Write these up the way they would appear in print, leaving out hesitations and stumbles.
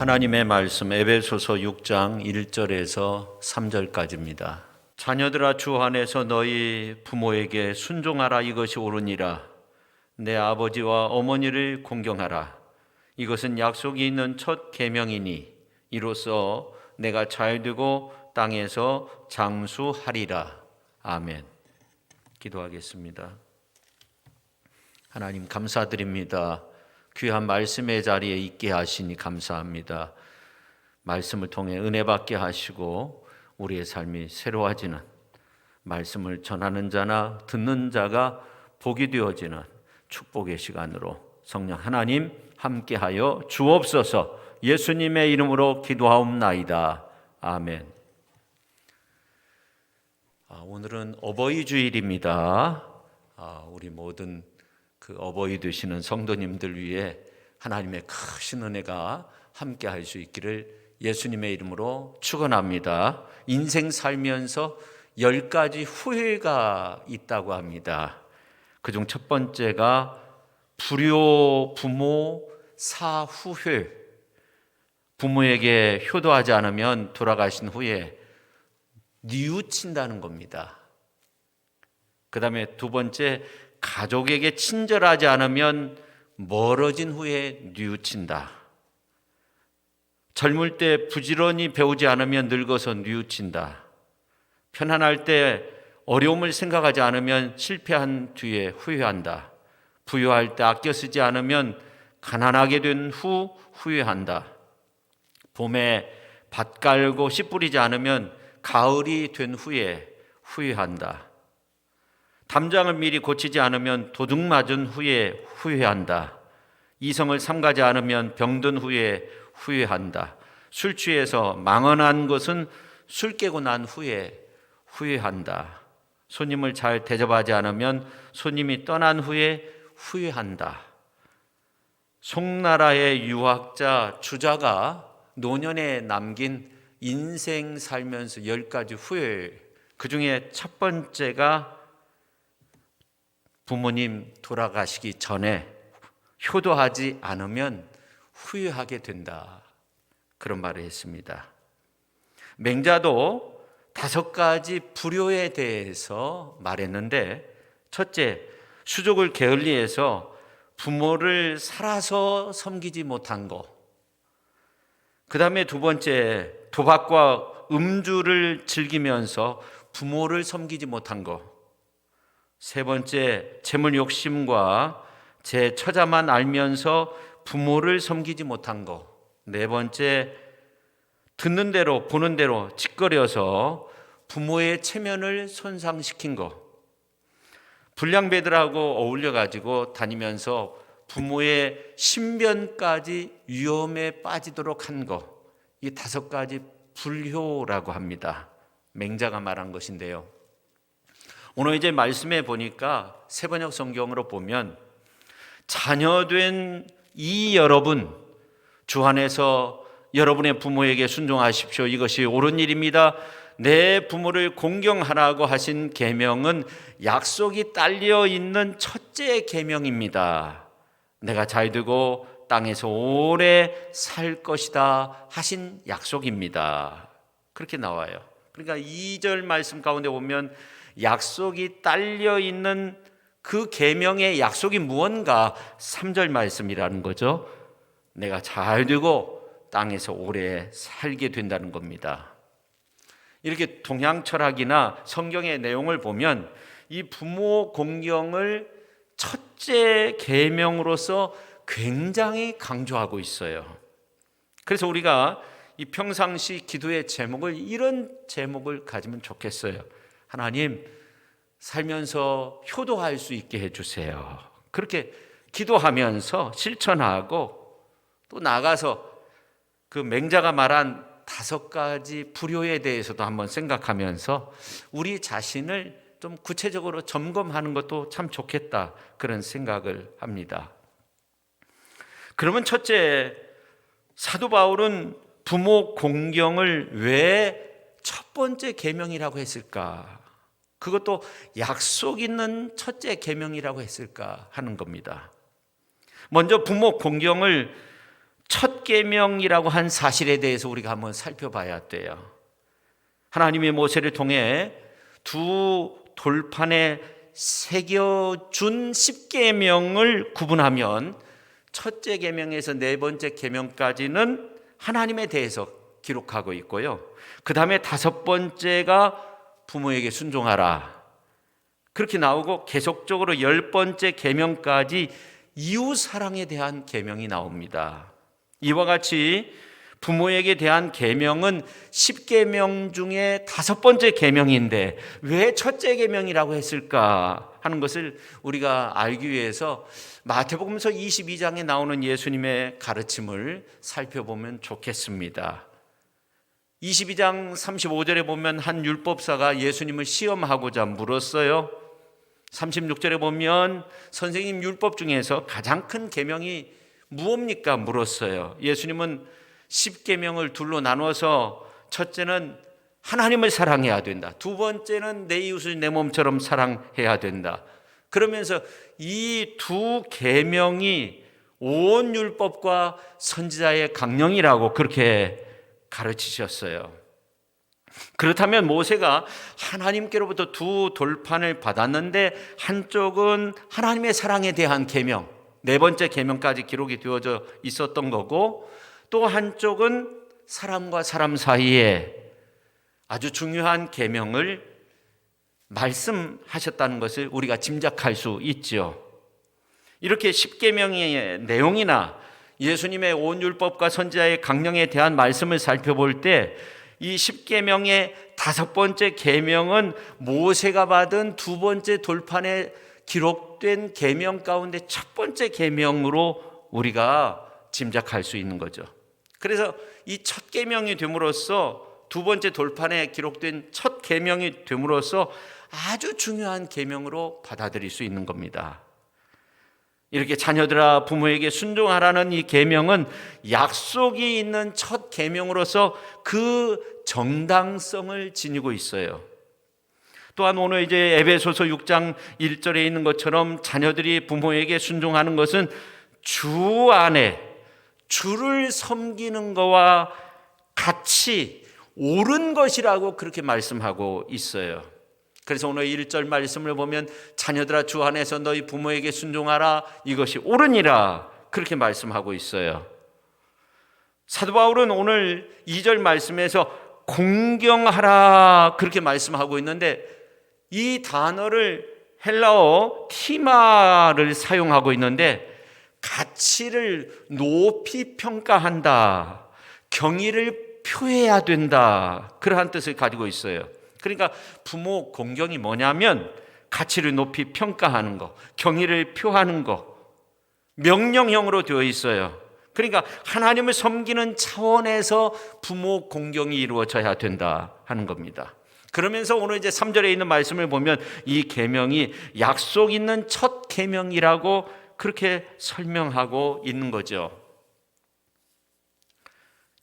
하나님의 말씀 에베소서 6장 1절에서 3절까지입니다. 자녀들아 주 안에서 너희 부모에게 순종하라. 이것이 옳으니라. 내 아버지와 어머니를 공경하라. 이것은 약속이 있는 첫 계명이니 이로써 내가 잘되고 땅에서 장수하리라. 아멘. 기도하겠습니다. 하나님 감사드립니다. 귀한 말씀의 자리에 있게 하시니 감사합니다. 말씀을 통해 은혜 받게 하시고 우리의 삶이 새로워지는, 말씀을 전하는 자나 듣는 자가 복이 되어지는 축복의 시간으로 성령 하나님 함께하여 주옵소서. 예수님의 이름으로 기도하옵나이다. 아멘. 오늘은 어버이 주일입니다. 우리 모든 어버이 되시는 성도님들 위해 하나님의 크신 은혜가 함께 할 수 있기를 예수님의 이름으로 축원합니다. 인생 살면서 10가지 후회가 있다고 합니다. 그중 첫 번째가 불효 부모 사후회. 부모에게 효도하지 않으면 돌아가신 후에 뉘우친다는 겁니다. 그 다음에 두 번째, 가족에게 친절하지 않으면 멀어진 후에 뉘우친다. 젊을 때 부지런히 배우지 않으면 늙어서 뉘우친다. 편안할 때 어려움을 생각하지 않으면 실패한 뒤에 후회한다. 부유할 때 아껴 쓰지 않으면 가난하게 된 후 후회한다. 봄에 밭 갈고 씨 뿌리지 않으면 가을이 된 후에 후회한다. 담장을 미리 고치지 않으면 도둑 맞은 후에 후회한다. 이성을 삼가지 않으면 병든 후에 후회한다. 술 취해서 망언한 것은 술 깨고 난 후에 후회한다. 손님을 잘 대접하지 않으면 손님이 떠난 후에 후회한다. 송나라의 유학자 주자가 노년에 남긴 인생 살면서 10가지 후회, 그 중에 첫 번째가 부모님 돌아가시기 전에 효도하지 않으면 후회하게 된다. 그런 말을 했습니다. 맹자도 5가지 불효에 대해서 말했는데, 첫째, 수족을 게을리해서 부모를 살아서 섬기지 못한 것. 그 다음에 두 번째, 도박과 음주를 즐기면서 부모를 섬기지 못한 것. 세 번째, 재물 욕심과 제 처자만 알면서 부모를 섬기지 못한 것. 네 번째, 듣는 대로 보는 대로 짓거려서 부모의 체면을 손상시킨 것. 불량배들하고 어울려가지고 다니면서 부모의 신변까지 위험에 빠지도록 한 것. 이 5가지 불효라고 합니다. 맹자가 말한 것인데요. 오늘 이제 말씀해 보니까 새번역 성경으로 보면 자녀된 이 여러분, 주 안에서 여러분의 부모에게 순종하십시오. 이것이 옳은 일입니다. 내 부모를 공경하라고 하신 계명은 약속이 딸려 있는 첫째 계명입니다. 내가 잘되고 땅에서 오래 살 것이다 하신 약속입니다. 그렇게 나와요. 그러니까 2절 말씀 가운데 보면 약속이 딸려 있는 그 계명의 약속이 무언가 3절 말씀이라는 거죠. 내가 잘되고 땅에서 오래 살게 된다는 겁니다. 이렇게 동양 철학이나 성경의 내용을 보면 이 부모 공경을 첫째 계명으로서 굉장히 강조하고 있어요. 그래서 우리가 이 평상시 기도의 제목을 이런 제목을 가지면 좋겠어요. 하나님, 살면서 효도할 수 있게 해주세요. 그렇게 기도하면서 실천하고 또 나가서 그 맹자가 말한 5가지 불효에 대해서도 한번 생각하면서 우리 자신을 좀 구체적으로 점검하는 것도 참 좋겠다, 그런 생각을 합니다. 그러면 첫째, 사도 바울은 부모 공경을 왜 첫 번째 계명이라고 했을까? 그것도 약속 있는 첫째 계명이라고 했을까 하는 겁니다. 먼저 부모 공경을 첫 계명이라고 한 사실에 대해서 우리가 한번 살펴봐야 돼요. 하나님이 모세를 통해 두 돌판에 새겨준 10계명을 구분하면 첫째 계명에서 네 번째 계명까지는 하나님에 대해서 기록하고 있고요. 그 다음에 다섯 번째가 부모에게 순종하라 그렇게 나오고 계속적으로 열 번째 계명까지 이웃 사랑에 대한 계명이 나옵니다. 이와 같이 부모에게 대한 계명은 10계명 중에 다섯 번째 계명인데 왜 첫째 계명이라고 했을까 하는 것을 우리가 알기 위해서 마태복음서 22장에 나오는 예수님의 가르침을 살펴보면 좋겠습니다. 22장 35절에 보면 한 율법사가 예수님을 시험하고자 물었어요. 36절에 보면 선생님 율법 중에서 가장 큰 계명이 무엇입니까? 물었어요. 예수님은 10계명을 둘로 나눠서 첫째는 하나님을 사랑해야 된다. 두 번째는 내 이웃을 내 몸처럼 사랑해야 된다. 그러면서 이 두 계명이 온 율법과 선지자의 강령이라고 그렇게 가르치셨어요. 그렇다면 모세가 하나님께로부터 두 돌판을 받았는데 한쪽은 하나님의 사랑에 대한 계명, 네 번째 계명까지 기록이 되어져 있었던 거고 또 한쪽은 사람과 사람 사이에 아주 중요한 계명을 말씀하셨다는 것을 우리가 짐작할 수 있죠. 이렇게 10계명의 내용이나 예수님의 온 율법과 선지자의 강령에 대한 말씀을 살펴볼 때 이 10계명의 다섯 번째 계명은 모세가 받은 두 번째 돌판에 기록된 계명 가운데 첫 번째 계명으로 우리가 짐작할 수 있는 거죠. 그래서 이 첫 계명이 됨으로써 두 번째 돌판에 기록된 첫 계명이 됨으로써 아주 중요한 계명으로 받아들일 수 있는 겁니다. 이렇게 자녀들아 부모에게 순종하라는 이 계명은 약속이 있는 첫 계명으로서 그 정당성을 지니고 있어요. 또한 오늘 이제 에베소서 6장 1절에 있는 것처럼 자녀들이 부모에게 순종하는 것은 주 안에 주를 섬기는 것과 같이 옳은 것이라고 그렇게 말씀하고 있어요. 그래서 오늘 1절 말씀을 보면 자녀들아 주 안에서 너희 부모에게 순종하라 이것이 옳으니라 그렇게 말씀하고 있어요. 사도 바울은 오늘 2절 말씀에서 공경하라 그렇게 말씀하고 있는데 이 단어를 헬라어 티마를 사용하고 있는데 가치를 높이 평가한다, 경의를 표해야 된다 그러한 뜻을 가지고 있어요. 그러니까 부모 공경이 뭐냐면 가치를 높이 평가하는 거, 경의를 표하는 거, 명령형으로 되어 있어요. 그러니까 하나님을 섬기는 차원에서 부모 공경이 이루어져야 된다 하는 겁니다. 그러면서 오늘 이제 3절에 있는 말씀을 보면 이 계명이 약속 있는 첫 계명이라고 그렇게 설명하고 있는 거죠.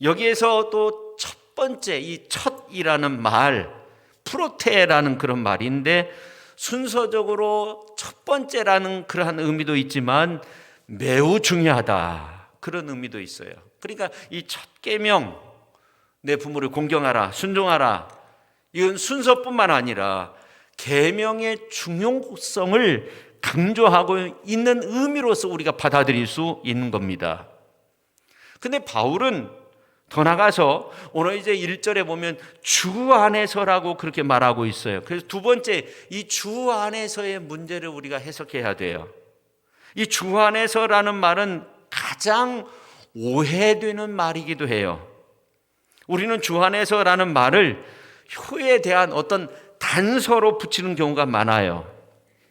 여기에서 또 첫 번째 이 첫이라는 말, 프로테라는 그런 말인데 순서적으로 첫 번째라는 그러한 의미도 있지만 매우 중요하다 그런 의미도 있어요. 그러니까 이 첫 계명, 내 부모를 공경하라, 순종하라, 이건 순서뿐만 아니라 계명의 중요성을 강조하고 있는 의미로서 우리가 받아들일 수 있는 겁니다. 근데 바울은 더 나가서 오늘 이제 1절에 보면 주 안에서라고 그렇게 말하고 있어요. 그래서 두 번째 이 주 안에서의 문제를 우리가 해석해야 돼요. 이 주 안에서라는 말은 가장 오해되는 말이기도 해요. 우리는 주 안에서라는 말을 효에 대한 어떤 단서로 붙이는 경우가 많아요.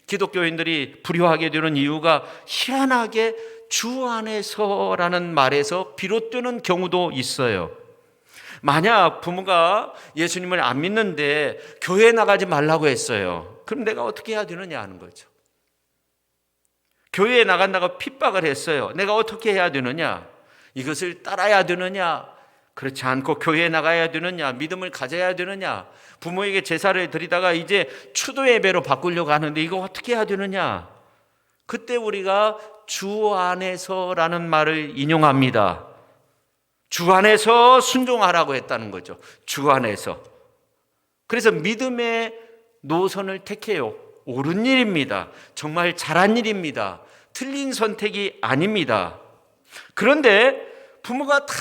기독교인들이 불효하게 되는 이유가 희한하게 주 안에서라는 말에서 비롯되는 경우도 있어요. 만약 부모가 예수님을 안 믿는데 교회에 나가지 말라고 했어요. 그럼 내가 어떻게 해야 되느냐 하는 거죠. 교회에 나간다고 핍박을 했어요. 내가 어떻게 해야 되느냐? 이것을 따라야 되느냐? 그렇지 않고 교회에 나가야 되느냐? 믿음을 가져야 되느냐? 부모에게 제사를 드리다가 이제 추도 예배로 바꾸려고 하는데 이거 어떻게 해야 되느냐? 그때 우리가 주 안에서라는 말을 인용합니다. 주 안에서 순종하라고 했다는 거죠. 주 안에서. 그래서 믿음의 노선을 택해요. 옳은 일입니다. 정말 잘한 일입니다. 틀린 선택이 아닙니다. 그런데 부모가 다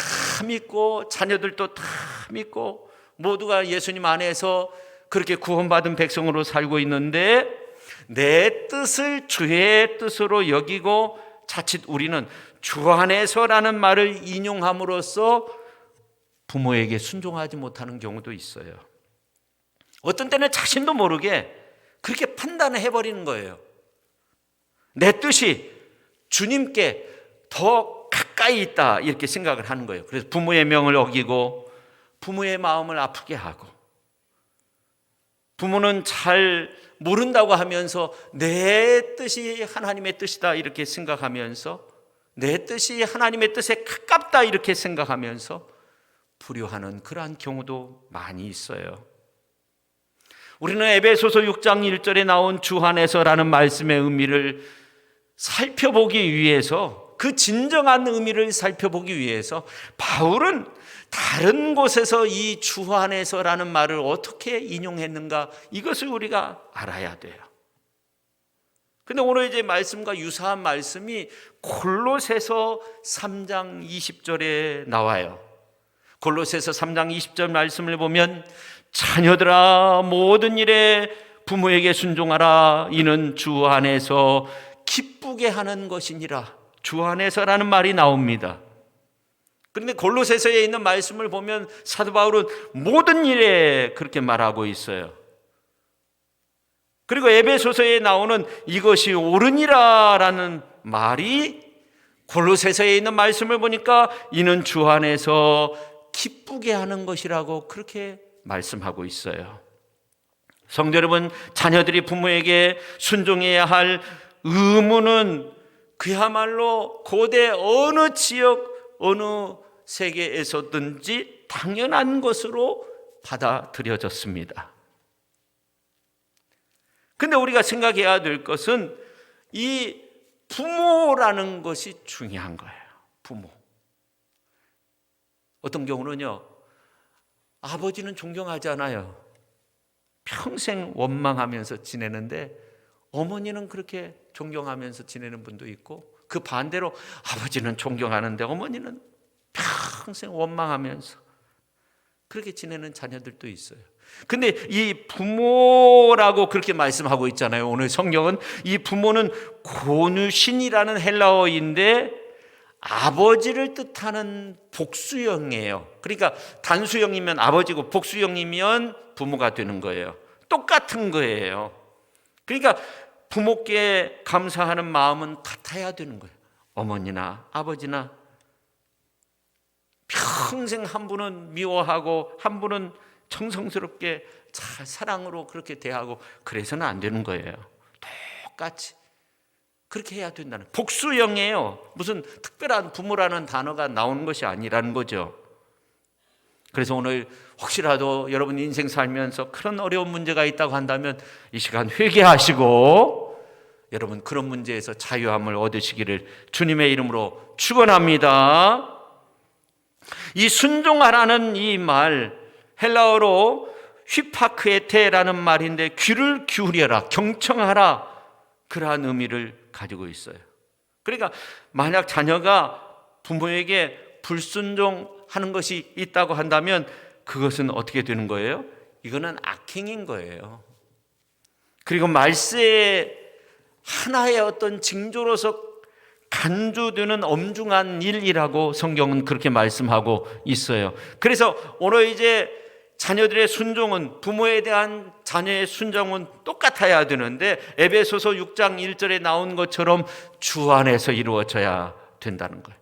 믿고 자녀들도 다 믿고 모두가 예수님 안에서 그렇게 구원받은 백성으로 살고 있는데 내 뜻을 주의 뜻으로 여기고 자칫 우리는 주 안에서라는 말을 인용함으로써 부모에게 순종하지 못하는 경우도 있어요. 어떤 때는 자신도 모르게 그렇게 판단을 해버리는 거예요. 내 뜻이 주님께 더 가까이 있다 이렇게 생각을 하는 거예요. 그래서 부모의 명을 어기고 부모의 마음을 아프게 하고 부모는 잘 모른다고 하면서 내 뜻이 하나님의 뜻이다 이렇게 생각하면서 내 뜻이 하나님의 뜻에 가깝다 이렇게 생각하면서 불효하는 그러한 경우도 많이 있어요. 우리는 에베소서 6장 1절에 나온 주 안에서라는 말씀의 의미를 살펴보기 위해서 그 진정한 의미를 살펴보기 위해서 바울은 다른 곳에서 이 주 안에서라는 말을 어떻게 인용했는가 이것을 우리가 알아야 돼요. 근데 오늘 이제 말씀과 유사한 말씀이 골로새서 3장 20절에 나와요. 골로새서 3장 20절 말씀을 보면 자녀들아 모든 일에 부모에게 순종하라 이는 주 안에서 기쁘게 하는 것이니라. 주 안에서라는 말이 나옵니다. 그런데 골로새서에 있는 말씀을 보면 사도 바울은 모든 일에 그렇게 말하고 있어요. 그리고 에베소서에 나오는 이것이 옳으니라라는 말이 골로새서에 있는 말씀을 보니까 이는 주 안에서 기쁘게 하는 것이라고 그렇게 말씀하고 있어요. 성도 여러분, 자녀들이 부모에게 순종해야 할 의무는 그야말로 고대 어느 지역 어느 세계에서든지 당연한 것으로 받아들여졌습니다. 근데 우리가 생각해야 될 것은 이 부모라는 것이 중요한 거예요. 부모. 어떤 경우는요, 아버지는 존경하지 않아요. 평생 원망하면서 지내는데 어머니는 그렇게 존경하면서 지내는 분도 있고 그 반대로 아버지는 존경하는데 어머니는 평생 원망하면서 그렇게 지내는 자녀들도 있어요. 근데 이 부모라고 그렇게 말씀하고 있잖아요. 오늘 성경은 이 부모는 고누신이라는 헬라어인데 아버지를 뜻하는 복수형이에요. 그러니까 단수형이면 아버지고 복수형이면 부모가 되는 거예요. 똑같은 거예요. 그러니까 부모께 감사하는 마음은 같아야 되는 거예요. 어머니나 아버지나 평생 한 분은 미워하고 한 분은 정성스럽게 잘 사랑으로 그렇게 대하고 그래서는 안 되는 거예요. 똑같이 그렇게 해야 된다는 복수형이에요. 무슨 특별한 부모라는 단어가 나오는 것이 아니라는 거죠. 그래서 오늘 혹시라도 여러분 인생 살면서 그런 어려운 문제가 있다고 한다면 이 시간 회개하시고 여러분 그런 문제에서 자유함을 얻으시기를 주님의 이름으로 축원합니다. 이 순종하라는 이 말 헬라어로 휘파크에테라는 말인데 귀를 기울여라, 경청하라 그러한 의미를 가지고 있어요. 그러니까 만약 자녀가 부모에게 불순종하는 것이 있다고 한다면 그것은 어떻게 되는 거예요? 이거는 악행인 거예요. 그리고 말세의 하나의 어떤 징조로서 간주되는 엄중한 일이라고 성경은 그렇게 말씀하고 있어요. 그래서 오늘 이제 자녀들의 순종은 부모에 대한 자녀의 순종은 똑같아야 되는데 에베소서 6장 1절에 나온 것처럼 주 안에서 이루어져야 된다는 거예요.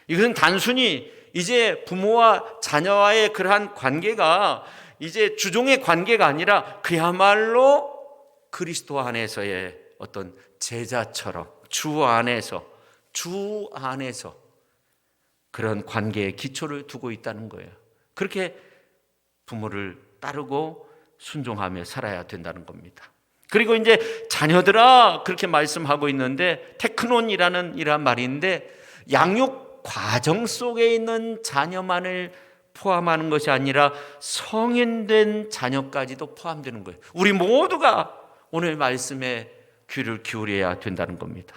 이것은 단순히 이제 부모와 자녀와의 그러한 관계가 이제 주종의 관계가 아니라 그야말로 그리스도 안에서의 어떤 제자처럼 주 안에서 그런 관계의 기초를 두고 있다는 거예요. 그렇게 부모를 따르고 순종하며 살아야 된다는 겁니다. 그리고 이제 자녀들아 그렇게 말씀하고 있는데 테크논이라는 이런 말인데 양육 과정 속에 있는 자녀만을 포함하는 것이 아니라 성인된 자녀까지도 포함되는 거예요. 우리 모두가 오늘 말씀에 귀를 기울여야 된다는 겁니다.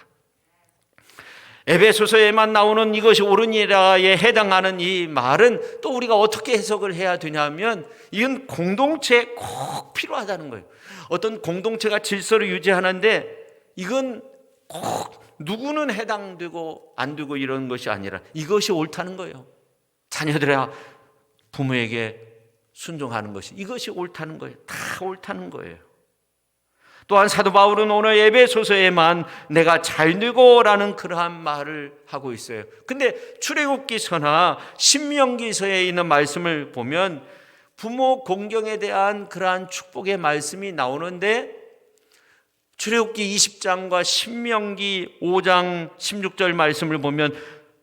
에베소서에만 나오는 이것이 옳으니라에 해당하는 이 말은 또 우리가 어떻게 해석을 해야 되냐면 이건 공동체에 꼭 필요하다는 거예요. 어떤 공동체가 질서를 유지하는데 이건 꼭 누구는 해당되고 안 되고 이런 것이 아니라 이것이 옳다는 거예요. 자녀들아 부모에게 순종하는 것이 이것이 옳다는 거예요. 다 옳다는 거예요. 또한 사도 바울은 오늘 에베소서에만 내가 잘되고라는 그러한 말을 하고 있어요. 근데 출애굽기서나 신명기서에 있는 말씀을 보면 부모 공경에 대한 그러한 축복의 말씀이 나오는데 출애굽기 20장과 신명기 5장 16절 말씀을 보면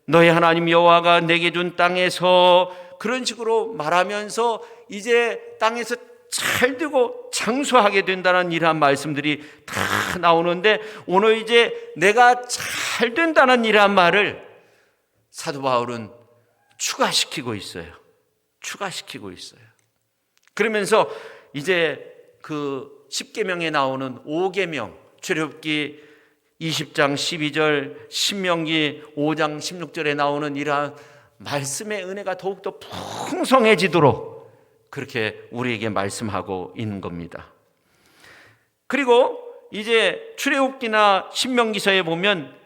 너희 하나님 여호와가 내게 준 땅에서 그런 식으로 말하면서 이제 땅에서 잘 되고 장수하게 된다는 이러한 말씀들이 다 나오는데 오늘 이제 내가 잘 된다는 이러한 말을 사도 바울은 추가시키고 있어요. 추가시키고 있어요. 그러면서 이제 그 10계명에 나오는 5계명 출애굽기 20장 12절 신명기 5장 16절에 나오는 이러한 말씀의 은혜가 더욱더 풍성해지도록 그렇게 우리에게 말씀하고 있는 겁니다. 그리고 이제 출애굽기나 신명기서에 보면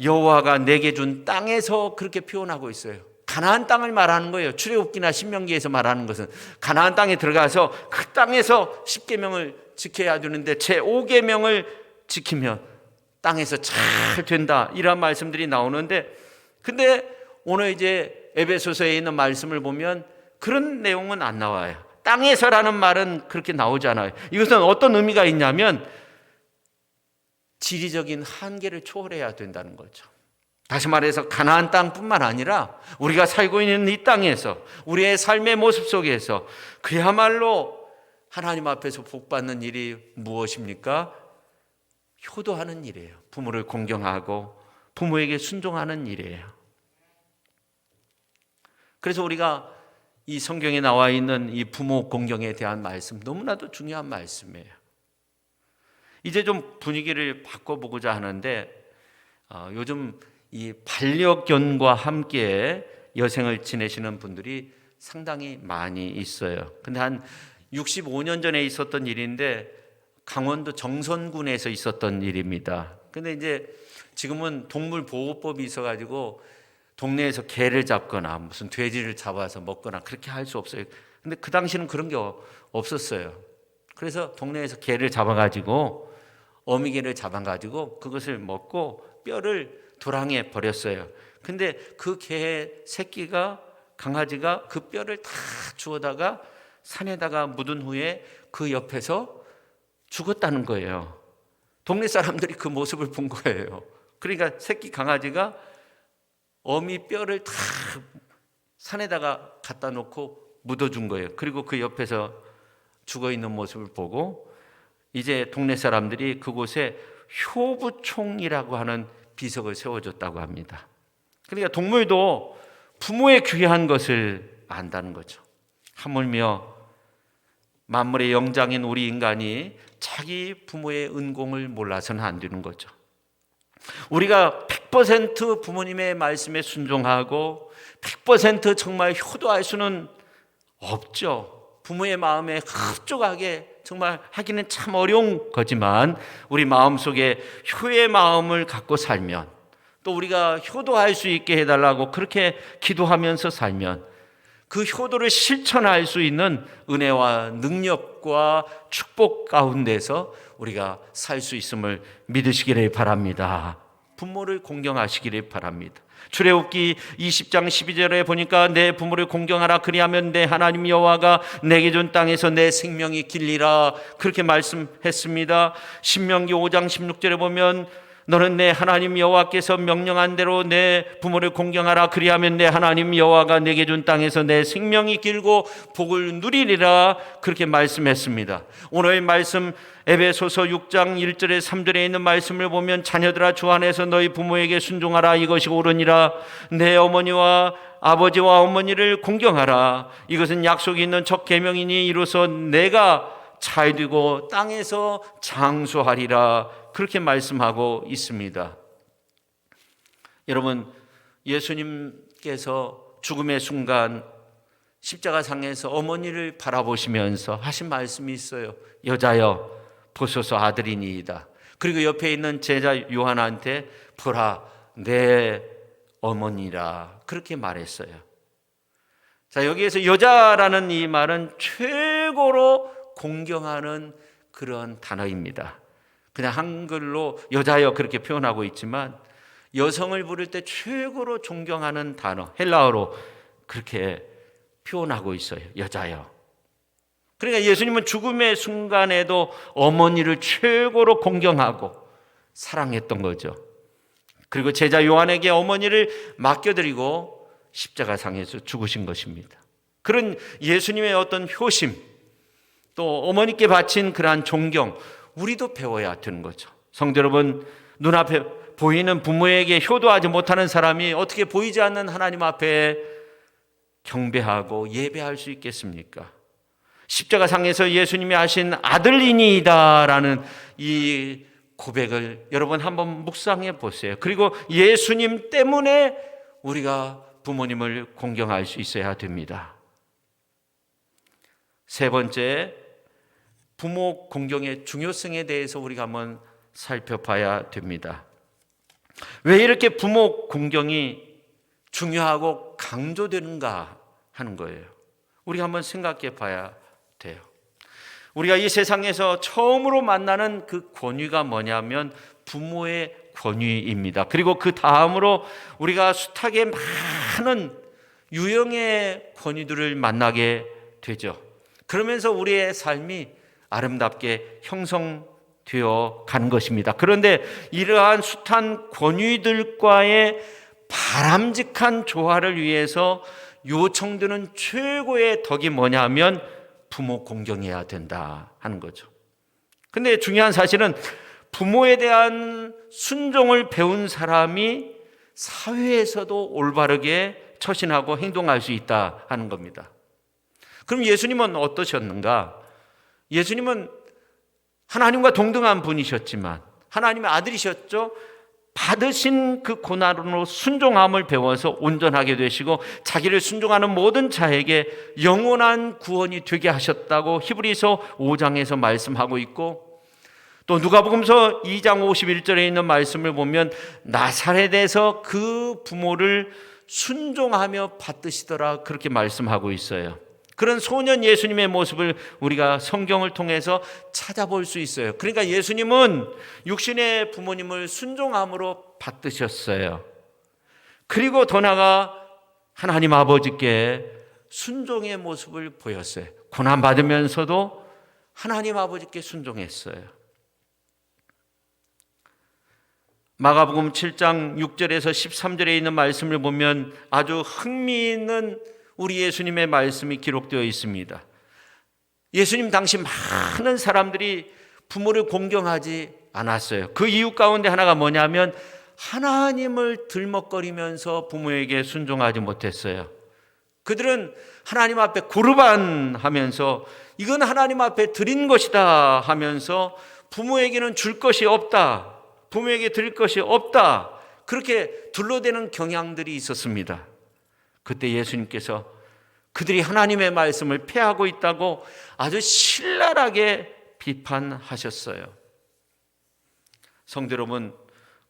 여호와가 내게 준 땅에서 그렇게 표현하고 있어요. 가나안 땅을 말하는 거예요. 출애굽기나 신명기에서 말하는 것은 가나안 땅에 들어가서 그 땅에서 10계명을 지켜야 되는데 제 5계명을 지키면 땅에서 잘 된다 이런 말씀들이 나오는데 근데 오늘 이제 에베소서에 있는 말씀을 보면 그런 내용은 안 나와요. 땅에서라는 말은 그렇게 나오지 않아요. 이것은 어떤 의미가 있냐면 지리적인 한계를 초월해야 된다는 거죠. 다시 말해서 가나안 땅뿐만 아니라 우리가 살고 있는 이 땅에서 우리의 삶의 모습 속에서 그야말로 하나님 앞에서 복받는 일이 무엇입니까? 효도하는 일이에요. 부모를 공경하고 부모에게 순종하는 일이에요. 그래서 우리가 이 성경에 나와 있는 이 부모 공경에 대한 말씀 너무나도 중요한 말씀이에요. 이제 좀 분위기를 바꿔보고자 하는데 요즘 이 반려견과 함께 여생을 지내시는 분들이 상당히 많이 있어요. 근데 한 65년 전에 있었던 일인데 강원도 정선군에서 있었던 일입니다. 근데 이제 지금은 동물보호법이 있어가지고 동네에서 개를 잡거나 무슨 돼지를 잡아서 먹거나 그렇게 할 수 없어요. 근데 그 당시는 그런 게 없었어요. 그래서 동네에서 개를 잡아가지고 어미개를 잡아가지고 그것을 먹고 뼈를 도랑에 버렸어요. 근데 그 개 새끼가 강아지가 그 뼈를 다 주워다가 산에다가 묻은 후에 그 옆에서 죽었다는 거예요. 동네 사람들이 그 모습을 본 거예요. 그러니까 새끼 강아지가 어미 뼈를 다 산에다가 갖다 놓고 묻어준 거예요. 그리고 그 옆에서 죽어있는 모습을 보고 이제 동네 사람들이 그곳에 효부총이라고 하는 비석을 세워줬다고 합니다. 그러니까 동물도 부모의 귀한 것을 안다는 거죠. 하물며 만물의 영장인 우리 인간이 자기 부모의 은공을 몰라서는 안 되는 거죠. 우리가 100% 부모님의 말씀에 순종하고 100% 정말 효도할 수는 없죠. 부모의 마음에 흡족하게 정말 하기는 참 어려운 거지만 우리 마음속에 효의 마음을 갖고 살면 또 우리가 효도할 수 있게 해달라고 그렇게 기도하면서 살면 그 효도를 실천할 수 있는 은혜와 능력과 축복 가운데서 우리가 살 수 있음을 믿으시기를 바랍니다. 부모를 공경하시기를 바랍니다. 출애굽기 20장 12절에 보니까 내 부모를 공경하라 그리하면 내 하나님 여호와가 내게 준 땅에서 내 생명이 길리라 그렇게 말씀했습니다. 신명기 5장 16절에 보면 너는 내 하나님 여호와께서 명령한 대로 내 부모를 공경하라. 그리하면 내 하나님 여호와가 내게 준 땅에서 내 생명이 길고 복을 누리리라. 그렇게 말씀했습니다. 오늘의 말씀 에베소서 6장 1절에 3절에 있는 말씀을 보면 자녀들아 주 안에서 너희 부모에게 순종하라. 이것이 옳으니라. 내 어머니와 아버지와 어머니를 공경하라. 이것은 약속이 있는 첫 계명이니 이로써 내가 잘되고 땅에서 장수하리라. 그렇게 말씀하고 있습니다. 여러분, 예수님께서 죽음의 순간 십자가상에서 어머니를 바라보시면서 하신 말씀이 있어요. 여자여 보소서 아들이니이다. 그리고 옆에 있는 제자 요한한테 보라 내 어머니라. 그렇게 말했어요. 자, 여기에서 여자라는 이 말은 최고로 공경하는 그런 단어입니다. 그냥 한글로 여자여 그렇게 표현하고 있지만 여성을 부를 때 최고로 존경하는 단어 헬라어로 그렇게 표현하고 있어요. 여자여. 그러니까 예수님은 죽음의 순간에도 어머니를 최고로 공경하고 사랑했던 거죠. 그리고 제자 요한에게 어머니를 맡겨드리고 십자가상에서 죽으신 것입니다. 그런 예수님의 어떤 효심, 또 어머니께 바친 그러한 존경, 우리도 배워야 되는 거죠. 성도 여러분, 눈앞에 보이는 부모에게 효도하지 못하는 사람이 어떻게 보이지 않는 하나님 앞에 경배하고 예배할 수 있겠습니까? 십자가상에서 예수님이 하신 아들이니이다라는 이 고백을 여러분 한번 묵상해 보세요. 그리고 예수님 때문에 우리가 부모님을 공경할 수 있어야 됩니다. 세 번째, 부모 공경의 중요성에 대해서 우리가 한번 살펴봐야 됩니다. 왜 이렇게 부모 공경이 중요하고 강조되는가 하는 거예요. 우리가 한번 생각해 봐야 돼요. 우리가 이 세상에서 처음으로 만나는 그 권위가 뭐냐면 부모의 권위입니다. 그리고 그 다음으로 우리가 숱하게 많은 유형의 권위들을 만나게 되죠. 그러면서 우리의 삶이 아름답게 형성되어 간 것입니다. 그런데 이러한 숱한 권위들과의 바람직한 조화를 위해서 요청되는 최고의 덕이 뭐냐면 부모 공경해야 된다 하는 거죠. 근데 중요한 사실은 부모에 대한 순종을 배운 사람이 사회에서도 올바르게 처신하고 행동할 수 있다 하는 겁니다. 그럼 예수님은 어떠셨는가? 예수님은 하나님과 동등한 분이셨지만 하나님의 아들이셨죠. 받으신 그 고난으로 순종함을 배워서 온전하게 되시고 자기를 순종하는 모든 자에게 영원한 구원이 되게 하셨다고 히브리서 5장에서 말씀하고 있고, 또 누가복음서 2장 51절에 있는 말씀을 보면 나사렛에서 그 부모를 순종하며 받드시더라 그렇게 말씀하고 있어요. 그런 소년 예수님의 모습을 우리가 성경을 통해서 찾아볼 수 있어요. 그러니까 예수님은 육신의 부모님을 순종함으로 받드셨어요. 그리고 더 나아가 하나님 아버지께 순종의 모습을 보였어요. 고난받으면서도 하나님 아버지께 순종했어요. 마가복음 7장 6절에서 13절에 있는 말씀을 보면 아주 흥미있는 우리 예수님의 말씀이 기록되어 있습니다. 예수님 당시 많은 사람들이 부모를 공경하지 않았어요. 그 이유 가운데 하나가 뭐냐면 하나님을 들먹거리면서 부모에게 순종하지 못했어요. 그들은 하나님 앞에 고르반 하면서 이건 하나님 앞에 드린 것이다 하면서 부모에게는 줄 것이 없다, 부모에게 드릴 것이 없다, 그렇게 둘러대는 경향들이 있었습니다. 그때 예수님께서 그들이 하나님의 말씀을 폐하고 있다고 아주 신랄하게 비판하셨어요. 성도 여러분,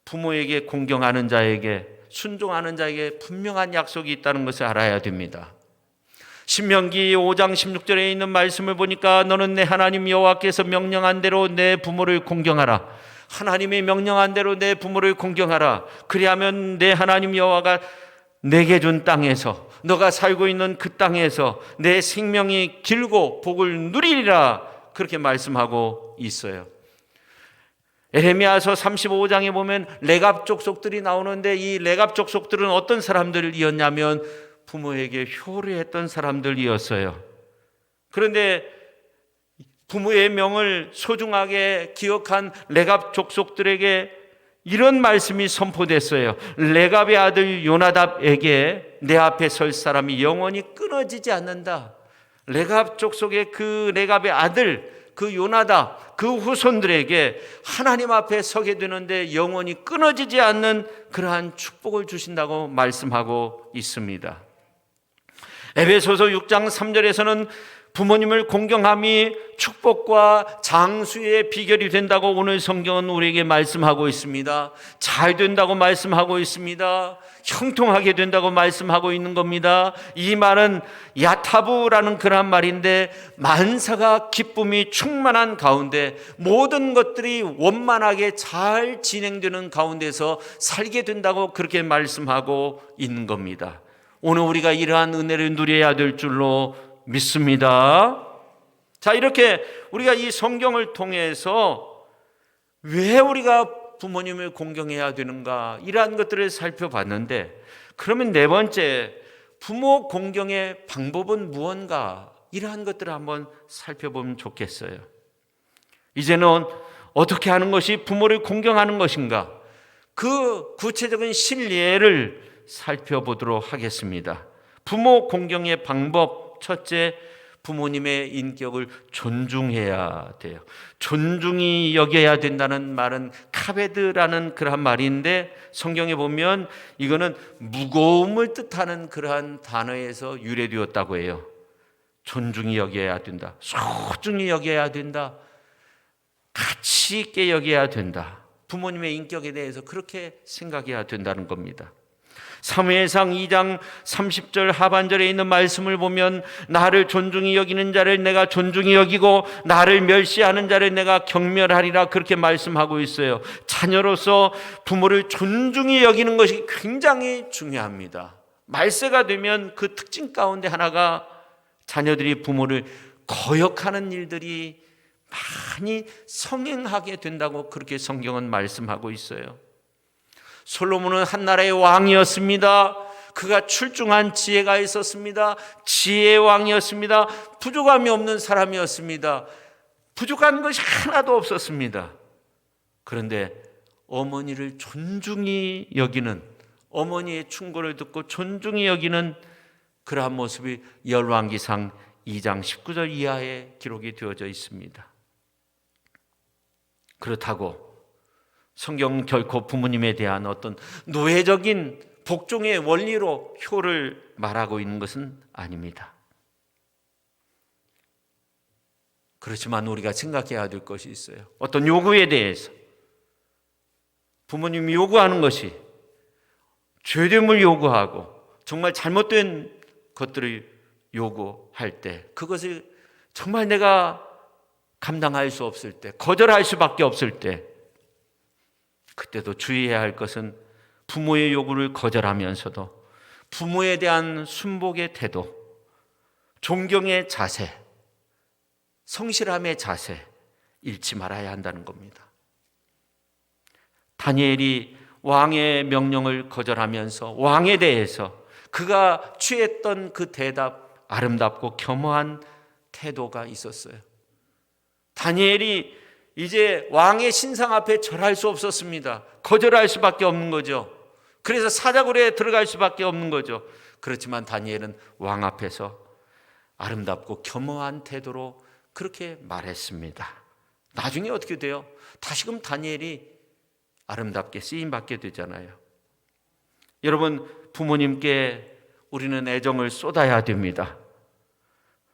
부모에게 공경하는 자에게, 순종하는 자에게 분명한 약속이 있다는 것을 알아야 됩니다. 신명기 5장 16절에 있는 말씀을 보니까 너는 내 하나님 여호와께서 명령한 대로 내 부모를 공경하라. 하나님이 명령한 대로 내 부모를 공경하라. 그리하면 내 하나님 여호와가 내게 준 땅에서, 너가 살고 있는 그 땅에서 내 생명이 길고 복을 누리리라 그렇게 말씀하고 있어요. 에레미야서 35장에 보면 레갑 족속들이 나오는데 이 레갑 족속들은 어떤 사람들이었냐면 부모에게 효례했던 사람들이었어요. 그런데 부모의 명을 소중하게 기억한 레갑 족속들에게 이런 말씀이 선포됐어요. 레갑의 아들 요나답에게 내 앞에 설 사람이 영원히 끊어지지 않는다. 레갑 족속의 그 레갑의 아들 그 요나답 그 후손들에게 하나님 앞에 서게 되는데 영원히 끊어지지 않는 그러한 축복을 주신다고 말씀하고 있습니다. 에베소서 6장 3절에서는 부모님을 공경함이 축복과 장수의 비결이 된다고 오늘 성경은 우리에게 말씀하고 있습니다. 잘 된다고 말씀하고 있습니다. 형통하게 된다고 말씀하고 있는 겁니다. 이 말은 야타부라는 그런 말인데 만사가 기쁨이 충만한 가운데 모든 것들이 원만하게 잘 진행되는 가운데서 살게 된다고 그렇게 말씀하고 있는 겁니다. 오늘 우리가 이러한 은혜를 누려야 될 줄로 믿습니다. 자, 이렇게 우리가 이 성경을 통해서 왜 우리가 부모님을 공경해야 되는가 이러한 것들을 살펴봤는데, 그러면 네 번째 부모 공경의 방법은 무언가 이러한 것들을 한번 살펴보면 좋겠어요. 이제는 어떻게 하는 것이 부모를 공경하는 것인가, 그 구체적인 실례를 살펴보도록 하겠습니다. 부모 공경의 방법, 첫째, 부모님의 인격을 존중해야 돼요. 존중히 여겨야 된다는 말은 카베드라는 그러한 말인데 성경에 보면 이거는 무거움을 뜻하는 그러한 단어에서 유래되었다고 해요. 존중히 여겨야 된다. 소중히 여겨야 된다. 가치 있게 여겨야 된다. 부모님의 인격에 대해서 그렇게 생각해야 된다는 겁니다. 사무엘상 2장 30절 하반절에 있는 말씀을 보면 나를 존중히 여기는 자를 내가 존중히 여기고 나를 멸시하는 자를 내가 경멸하리라 그렇게 말씀하고 있어요. 자녀로서 부모를 존중히 여기는 것이 굉장히 중요합니다. 말세가 되면 그 특징 가운데 하나가 자녀들이 부모를 거역하는 일들이 많이 성행하게 된다고 그렇게 성경은 말씀하고 있어요. 솔로몬은 한 나라의 왕이었습니다. 그가 출중한 지혜가 있었습니다. 지혜의 왕이었습니다. 부족함이 없는 사람이었습니다. 부족한 것이 하나도 없었습니다. 그런데 어머니를 존중히 여기는, 어머니의 충고를 듣고 존중히 여기는 그러한 모습이 열왕기상 2장 19절 이하에 기록이 되어져 있습니다. 그렇다고 성경은 결코 부모님에 대한 어떤 노예적인 복종의 원리로 효를 말하고 있는 것은 아닙니다. 그렇지만 우리가 생각해야 될 것이 있어요. 어떤 요구에 대해서 부모님이 요구하는 것이 죄됨을 요구하고 정말 잘못된 것들을 요구할 때, 그것을 정말 내가 감당할 수 없을 때, 거절할 수밖에 없을 때, 그때도 주의해야 할 것은 부모의 요구를 거절하면서도 부모에 대한 순복의 태도, 존경의 자세, 성실함의 자세 잃지 말아야 한다는 겁니다. 다니엘이 왕의 명령을 거절하면서 왕에 대해서 그가 취했던 그 대답, 아름답고 겸허한 태도가 있었어요. 다니엘이 이제 왕의 신상 앞에 절할 수 없었습니다. 거절할 수밖에 없는 거죠. 그래서 사자굴에 들어갈 수밖에 없는 거죠. 그렇지만 다니엘은 왕 앞에서 아름답고 겸허한 태도로 그렇게 말했습니다. 나중에 어떻게 돼요? 다시금 다니엘이 아름답게 쓰임받게 되잖아요. 여러분, 부모님께 우리는 애정을 쏟아야 됩니다.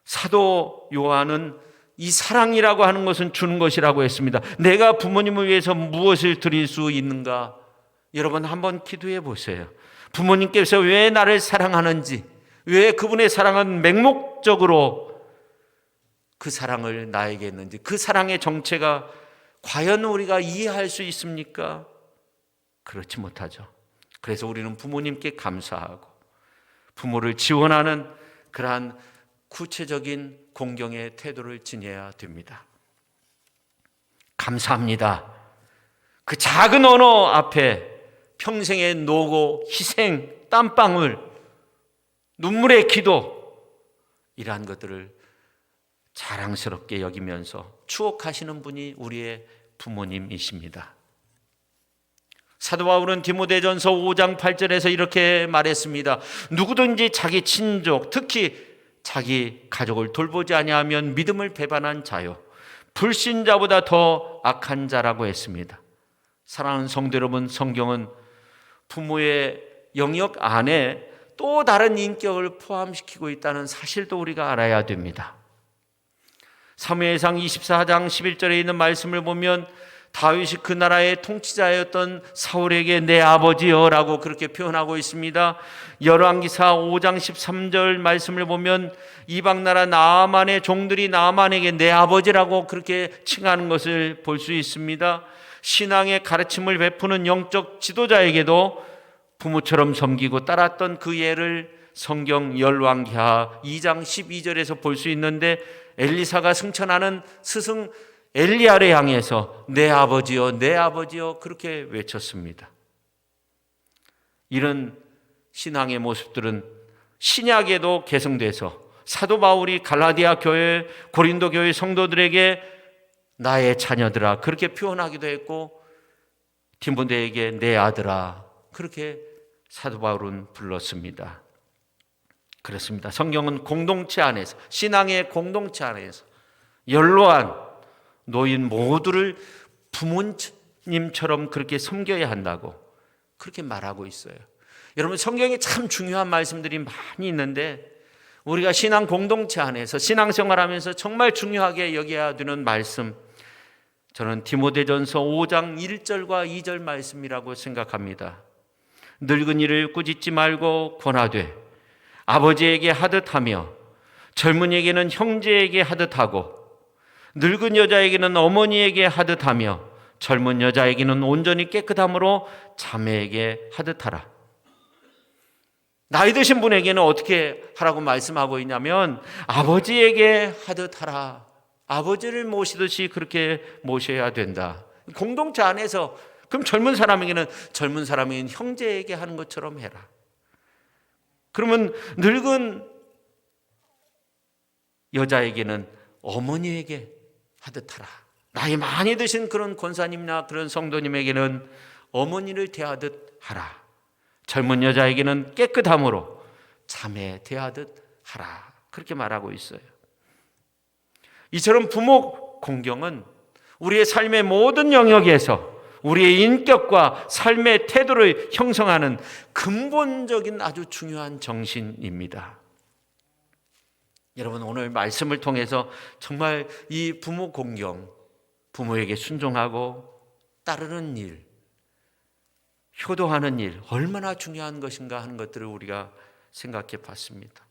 사도 요한은 이 사랑이라고 하는 것은 주는 것이라고 했습니다. 내가 부모님을 위해서 무엇을 드릴 수 있는가? 여러분 한번 기도해 보세요. 부모님께서 왜 나를 사랑하는지, 왜 그분의 사랑은 맹목적으로 그 사랑을 나에게 했는지, 그 사랑의 정체가 과연 우리가 이해할 수 있습니까? 그렇지 못하죠. 그래서 우리는 부모님께 감사하고 부모를 지원하는 그러한 구체적인 공경의 태도를 지녀야 됩니다. 감사합니다. 그 작은 언어 앞에 평생의 노고, 희생, 땀방울, 눈물의 기도, 이러한 것들을 자랑스럽게 여기면서 추억하시는 분이 우리의 부모님이십니다. 사도 바울은 디모데전서 5장 8절에서 이렇게 말했습니다. 누구든지 자기 친족, 특히 자기 가족을 돌보지 아니하면 믿음을 배반한 자요, 불신자보다 더 악한 자라고 했습니다. 사랑하는 성도 여러분, 성경은 부모의 영역 안에 또 다른 인격을 포함시키고 있다는 사실도 우리가 알아야 됩니다. 사무엘상 24장 11절에 있는 말씀을 보면 다윗이 그 나라의 통치자였던 사울에게 내 아버지여라고 그렇게 표현하고 있습니다. 열왕기사 5장 13절 말씀을 보면 이방 나라 나아만의 종들이 나아만에게 내 아버지라고 그렇게 칭하는 것을 볼 수 있습니다. 신앙의 가르침을 베푸는 영적 지도자에게도 부모처럼 섬기고 따랐던 그 예를 성경 열왕기하 2장 12절에서 볼 수 있는데, 엘리사가 승천하는 스승 엘리야를 향해서 내 아버지여 내 아버지여 그렇게 외쳤습니다. 이런 신앙의 모습들은 신약에도 계승돼서 사도 바울이 갈라디아 교회, 고린도 교회 성도들에게 나의 자녀들아 그렇게 표현하기도 했고, 디모데에게 내 아들아 그렇게 사도 바울은 불렀습니다. 그렇습니다. 성경은 공동체 안에서, 신앙의 공동체 안에서 연로한 노인 모두를 부모님처럼 그렇게 섬겨야 한다고 그렇게 말하고 있어요. 여러분, 성경에 참 중요한 말씀들이 많이 있는데 우리가 신앙 공동체 안에서 신앙생활하면서 정말 중요하게 여겨야 되는 말씀, 저는 디모데전서 5장 1절과 2절 말씀이라고 생각합니다. 늙은이를 꾸짖지 말고 권하되 아버지에게 하듯 하며 젊은이에게는 형제에게 하듯 하고 늙은 여자에게는 어머니에게 하듯 하며 젊은 여자에게는 온전히 깨끗함으로 자매에게 하듯 하라. 나이 드신 분에게는 어떻게 하라고 말씀하고 있냐면 아버지에게 하듯 하라. 아버지를 모시듯이 그렇게 모셔야 된다. 공동체 안에서, 그럼 젊은 사람에게는 젊은 사람인 형제에게 하는 것처럼 해라. 그러면 늙은 여자에게는 어머니에게 하듯 하라. 나이 많이 드신 그런 권사님이나 그런 성도님에게는 어머니를 대하듯 하라. 젊은 여자에게는 깨끗함으로 자매 대하듯 하라. 그렇게 말하고 있어요. 이처럼 부모 공경은 우리의 삶의 모든 영역에서 우리의 인격과 삶의 태도를 형성하는 근본적인 아주 중요한 정신입니다. 여러분, 오늘 말씀을 통해서 정말 이 부모 공경, 부모에게 순종하고 따르는 일, 효도하는 일 얼마나 중요한 것인가 하는 것들을 우리가 생각해 봤습니다.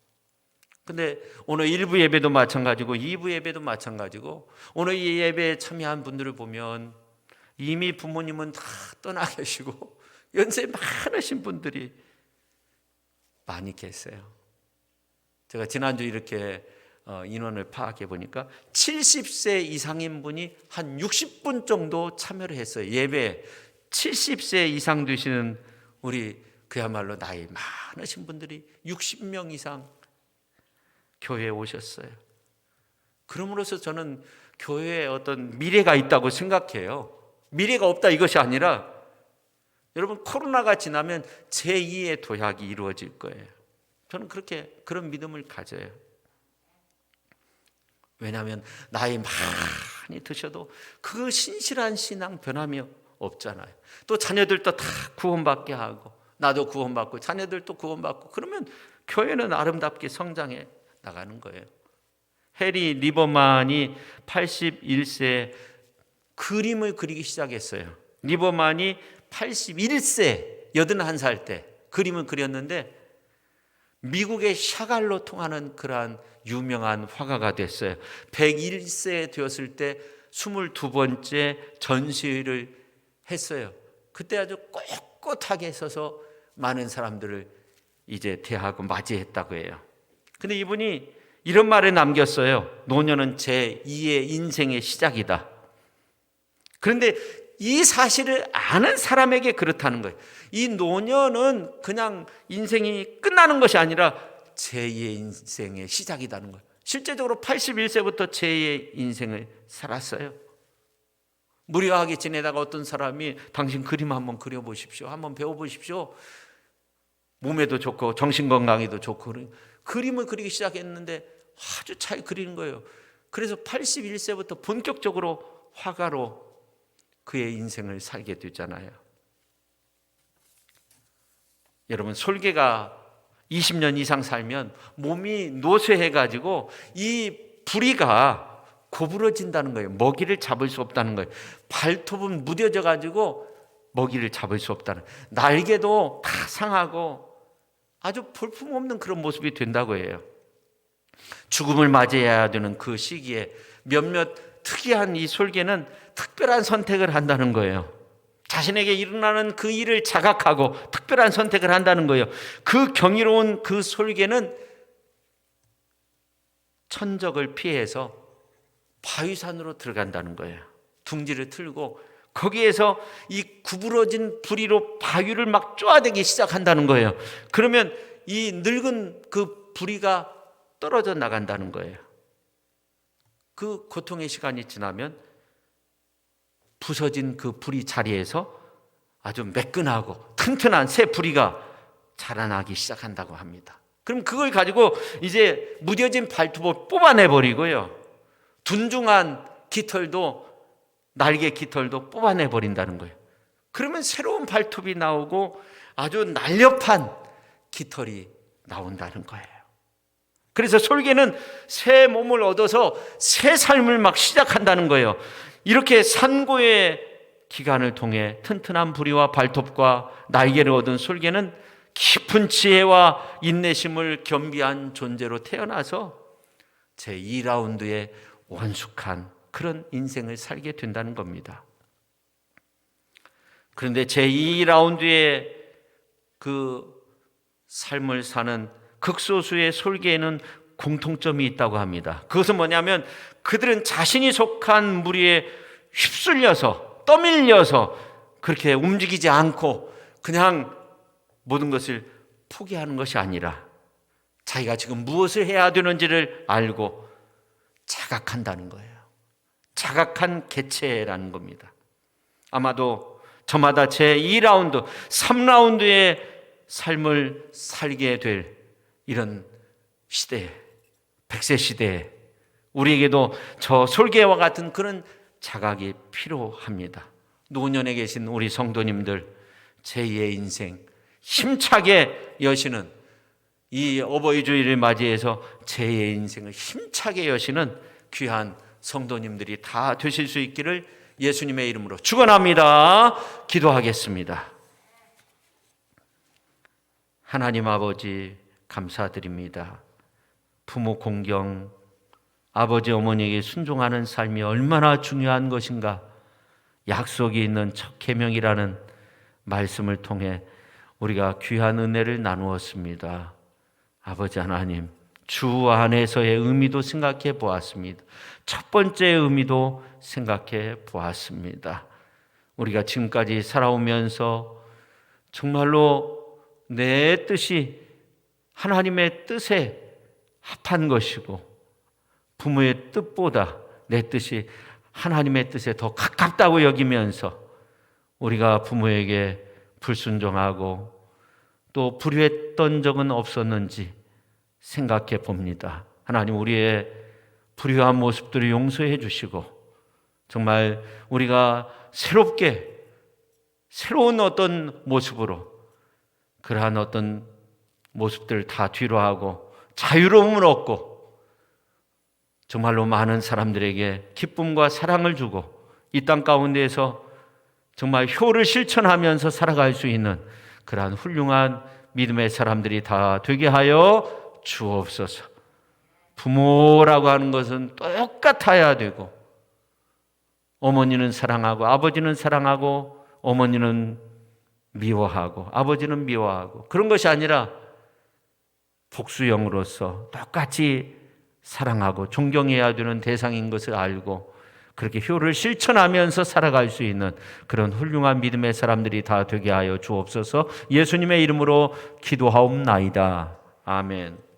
근데 오늘 1부 예배도 마찬가지고 2부 예배도 마찬가지고 오늘 이 예배에 참여한 분들을 보면 이미 부모님은 다 떠나 계시고 연세 많으신 분들이 많이 계세요. 제가 지난주 이렇게 인원을 파악해 보니까 70세 이상인 분이 한 60분 정도 참여를 했어요. 예배에 70세 이상 되시는 우리 그야말로 나이 많으신 분들이 60명 이상 교회에 오셨어요. 그럼으로써 저는 교회에 어떤 미래가 있다고 생각해요. 미래가 없다 이것이 아니라 여러분, 코로나가 지나면 제2의 도약이 이루어질 거예요. 저는 그런 믿음을 가져요. 왜냐하면 나이 많이 드셔도 그 신실한 신앙 변함이 없잖아요. 또 자녀들도 다 구원받게 하고 나도 구원받고 자녀들도 구원받고 그러면 교회는 아름답게 성장해 나가는 거예요. 해리 리버만이 81세 그림을 그리기 시작했어요. 리버만이 81세 81살 때 그림을 그렸는데 미국의 샤갈로 통하는 그러한 유명한 화가가 됐어요. 101세 되었을 때 22번째 전시회를 했어요. 그때 아주 꼿꼿하게 서서 많은 사람들을 이제 대하고 맞이했다고 해요. 근데 이분이 이런 말을 남겼어요. 노년은 제2의 인생의 시작이다. 그런데 이 사실을 아는 사람에게 그렇다는 거예요. 이 노년은 그냥 인생이 끝나는 것이 아니라 제2의 인생의 시작이라는 거예요. 실제적으로 81세부터 제2의 인생을 살았어요. 무료하게 지내다가 어떤 사람이 당신 그림 한번 그려보십시오. 한번 배워보십시오. 몸에도 좋고 정신건강에도 좋고 그림을 그리기 시작했는데 아주 잘 그리는 거예요. 그래서 81세부터 본격적으로 화가로 그의 인생을 살게 되잖아요. 여러분, 솔개가 20년 이상 살면 몸이 노쇠해가지고 이 부리가 구부러진다는 거예요. 먹이를 잡을 수 없다는 거예요. 발톱은 무뎌져가지고 먹이를 잡을 수 없다는 거예요. 날개도 다 상하고 아주 볼품없는 그런 모습이 된다고 해요. 죽음을 맞이해야 되는 그 시기에 몇몇 특이한 이 솔개는 특별한 선택을 한다는 거예요. 자신에게 일어나는 그 일을 자각하고 특별한 선택을 한다는 거예요. 그 경이로운 그 솔개는 천적을 피해서 바위산으로 들어간다는 거예요. 둥지를 틀고 거기에서 이 구부러진 부리로 바위를 막 쪼아대기 시작한다는 거예요. 그러면 이 늙은 그 부리가 떨어져 나간다는 거예요. 그 고통의 시간이 지나면 부서진 그 부리 자리에서 아주 매끈하고 튼튼한 새 부리가 자라나기 시작한다고 합니다. 그럼 그걸 가지고 이제 무뎌진 발톱을 뽑아내버리고요. 둔중한 깃털도, 날개 깃털도 뽑아내버린다는 거예요. 그러면 새로운 발톱이 나오고 아주 날렵한 깃털이 나온다는 거예요. 그래서 솔개는 새 몸을 얻어서 새 삶을 막 시작한다는 거예요. 이렇게 산고의 기간을 통해 튼튼한 부리와 발톱과 날개를 얻은 솔개는 깊은 지혜와 인내심을 겸비한 존재로 태어나서 제2라운드에 원숙한 그런 인생을 살게 된다는 겁니다. 그런데 제2라운드의 그 삶을 사는 극소수의 솔개에는 공통점이 있다고 합니다. 그것은 뭐냐면 그들은 자신이 속한 무리에 휩쓸려서 떠밀려서 그렇게 움직이지 않고 그냥 모든 것을 포기하는 것이 아니라 자기가 지금 무엇을 해야 되는지를 알고 자각한다는 거예요. 자각한 개체라는 겁니다. 아마도 저마다 제2라운드, 3라운드의 삶을 살게 될 이런 시대, 100세 시대에 우리에게도 저 솔개와 같은 그런 자각이 필요합니다. 노년에 계신 우리 성도님들, 제2의 인생 힘차게 여시는 이 어버이 주일을 맞이해서 제2의 인생을 힘차게 여시는 귀한 성도님들이 다 되실 수 있기를 예수님의 이름으로 축원합니다. 기도하겠습니다. 하나님 아버지 감사드립니다. 부모 공경, 아버지 어머니에게 순종하는 삶이 얼마나 중요한 것인가, 약속이 있는 첫 계명이라는 말씀을 통해 우리가 귀한 은혜를 나누었습니다. 아버지 하나님, 주 안에서의 의미도 생각해 보았습니다. 첫 번째 의미도 생각해 보았습니다. 우리가 지금까지 살아오면서 정말로 내 뜻이 하나님의 뜻에 합한 것이고 부모의 뜻보다 내 뜻이 하나님의 뜻에 더 가깝다고 여기면서 우리가 부모에게 불순종하고 또 불효했던 적은 없었는지 생각해 봅니다. 하나님, 우리의 불효한 모습들을 용서해 주시고 정말 우리가 새롭게 새로운 어떤 모습으로 그러한 어떤 모습들을 다 뒤로하고 자유로움을 얻고 정말로 많은 사람들에게 기쁨과 사랑을 주고 이 땅 가운데에서 정말 효를 실천하면서 살아갈 수 있는 그러한 훌륭한 믿음의 사람들이 다 되게 하여 주옵소서. 부모라고 하는 것은 똑같아야 되고 어머니는 사랑하고 아버지는 사랑하고 어머니는 미워하고 아버지는 미워하고 그런 것이 아니라 복수형으로서 똑같이 사랑하고 존경해야 되는 대상인 것을 알고 그렇게 효를 실천하면서 살아갈 수 있는 그런 훌륭한 믿음의 사람들이 다 되게 하여 주옵소서. 예수님의 이름으로 기도하옵나이다. 아멘.